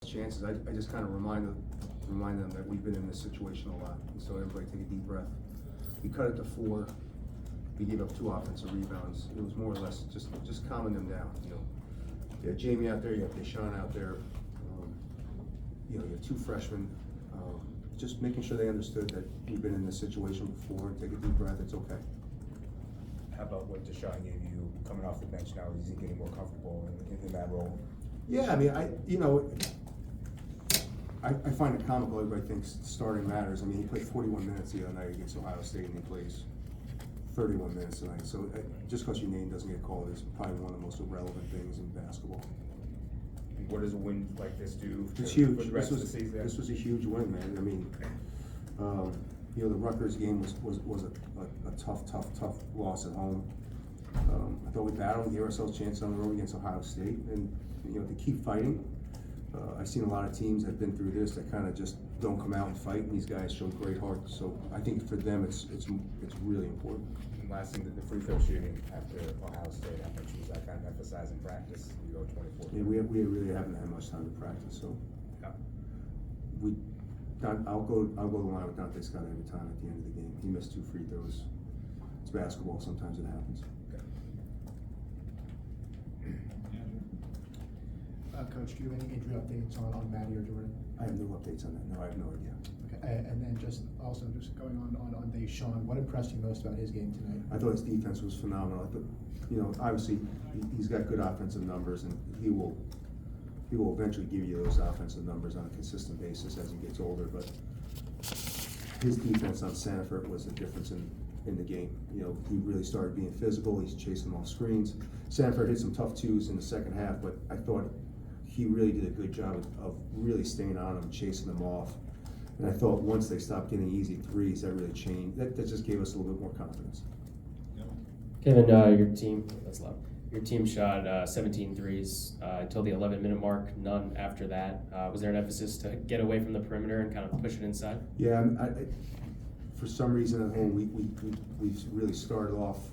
chances, I just kind of remind them that we've been in this situation a lot. And so everybody take a deep breath. We cut it to 4. We gave up 2 offensive rebounds. It was more or less just calming them down. You know, you have Jamie out there, you have Deshaun out there. You know, you have 2 freshmen. Just making sure they understood that we've been in this situation before and take a deep breath. It's okay. How about what Deshaun gave you coming off the bench now? Is he getting more comfortable in that role? Yeah, I mean, I find it comical. Everybody thinks starting matters. I mean, he played 41 minutes the other night against Ohio State, and he plays 31 minutes tonight. So just because your name doesn't get called is probably one of the most irrelevant things in basketball. And what does a win like this do It's huge. for the rest of the season? This was a huge win, man. I mean, you know, the Rutgers game was a tough loss at home. I thought we battled, we gave ourselves a chance on the road against Ohio State, and you know, to keep fighting. I've seen a lot of teams that have been through this that kind of just don't come out and fight, and these guys showed great heart. So I think for them, it's really important. And last thing, the free throw shooting after Ohio State, how much was that kind of emphasized in practice? You go 24. Yeah, we really haven't had much time to practice, so Yeah. I'll go to the line with Dante Scott every time at the end of the game. He missed 2 free throws. It's basketball. Sometimes it happens. Coach, do you have any injury updates on Maddie or Jordan? I have no updates on that. No, I have no idea. Okay, and then just going on Deshaun, what impressed you most about his game tonight? I thought his defense was phenomenal. I thought, you know, obviously he's got good offensive numbers, and he will eventually give you those offensive numbers on a consistent basis as he gets older. But his defense on Sanford was the difference in the game. You know, he really started being physical. He's chasing them off screens. Sanford hit some tough 2s in the second half, but I thought he really did a good job of really staying on them, chasing them off. And I thought once they stopped getting easy 3s, that really changed. That just gave us a little bit more confidence. Kevin, your team shot 17 threes until the 11-minute mark, none after that. Was there an emphasis to get away from the perimeter and kind of push it inside? Yeah, for some reason at home, we really started off.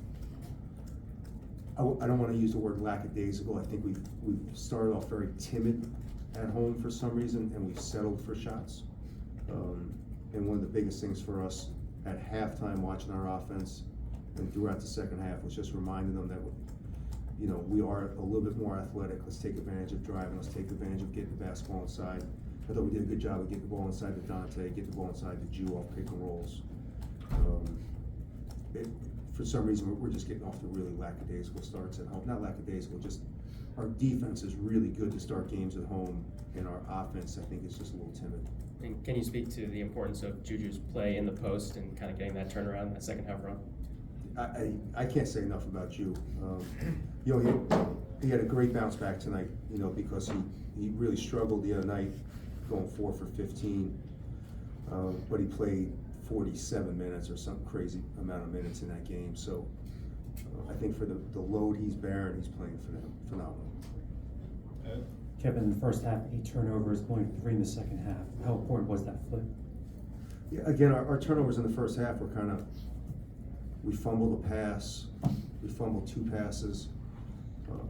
I don't want to use the word lackadaisical. I think we've started off very timid at home for some reason, and we've settled for shots. And one of the biggest things for us at halftime, watching our offense and throughout the second half, was just reminding them that, you know, we are a little bit more athletic. Let's take advantage of driving. Let's take advantage of getting the basketball inside. I thought we did a good job of getting the ball inside to Dante, get the ball inside to Jew off pick and rolls. For some reason, we're just getting off to really lackadaisical starts at home. Not lackadaisical, just our defense is really good to start games at home, and our offense, I think, is just a little timid. And can you speak to the importance of Juju's play in the post and kind of getting that turnaround, that second half run? I can't say enough about Jew. You know, he had a great bounce back tonight, you know, because he really struggled the other night going 4 for 15, but he played 47 minutes or some crazy amount of minutes in that game. So I think for the load he's bearing, he's playing for them phenomenal. Kevin, in the first half, 8 turnovers, only 3 in the second half. How important was that flip? Yeah, again, our turnovers in the first half were kind of, we fumbled a pass, we fumbled 2 passes,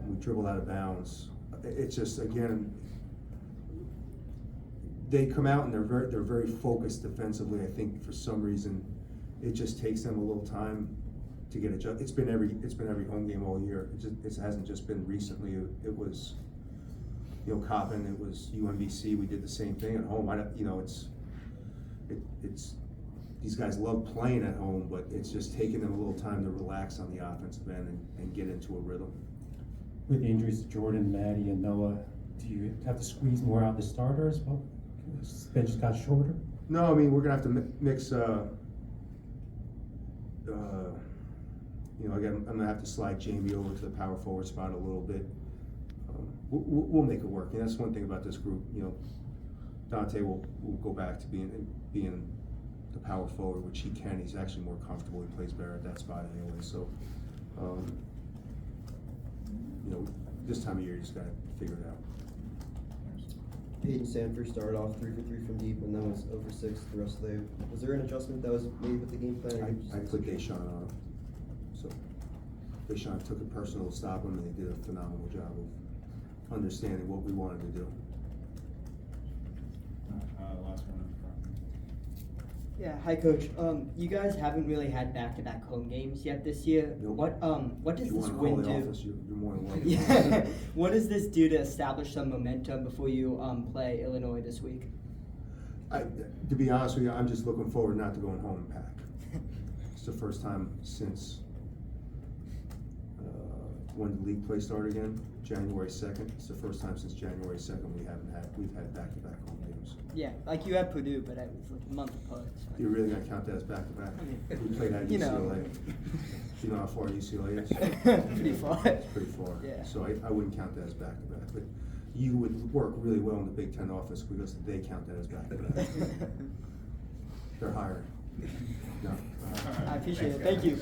we dribbled out of bounds. It's just, again, they come out and they're very focused defensively. I think for some reason, it just takes them a little time to get adjusted. It's been every home game all year. It hasn't just been recently. It was, you know, Coppin. It was UMBC. We did the same thing at home. It's these guys love playing at home, but it's just taking them a little time to relax on the offensive end and get into a rhythm. With the injuries to Jordan, Maddie, and Noah, do you have to squeeze more out the starters? Well, the bench just got shorter. No, I mean, we're gonna have to mix. You know, again, I'm gonna have to slide Jamie over to the power forward spot a little bit. We'll make it work. And that's one thing about this group. You know, Dante will go back to being the power forward, which he can. He's actually more comfortable. He plays better at that spot anyway. So, you know, this time of year, you just gotta figure it out. Peyton Sanford started off 3 for 3 from deep, and then was 0 for 6 the rest of the day. Was there an adjustment that was made with the game plan? I put Deshaun on him. So Deshaun took it personal to stop him, and he did a phenomenal job of understanding what we wanted to do. last one in front. Yeah, hi coach. You guys haven't really had back-to-back home games yet this year. Nope. What does If you this wanna win call the do? office, you're more than welcome. Yeah. What does this do to establish some momentum before you play Illinois this week? To be honest with you, I'm just looking forward not to going home and pack. It's the first time since, when the league play started again, January 2nd. It's the first time since January 2nd we've had back-to-back home games. Yeah, like you had Purdue, but it was like a month apart. So. You're really gonna count that as back-to-back? I mean, We played at you UCLA. know. You know how far UCLA is? Pretty far. It's pretty far. Yeah. So I wouldn't count that as back-to-back, but you would work really well in the Big Ten office because they count that as back-to-back. They're hiring. No. I appreciate it. Thank you.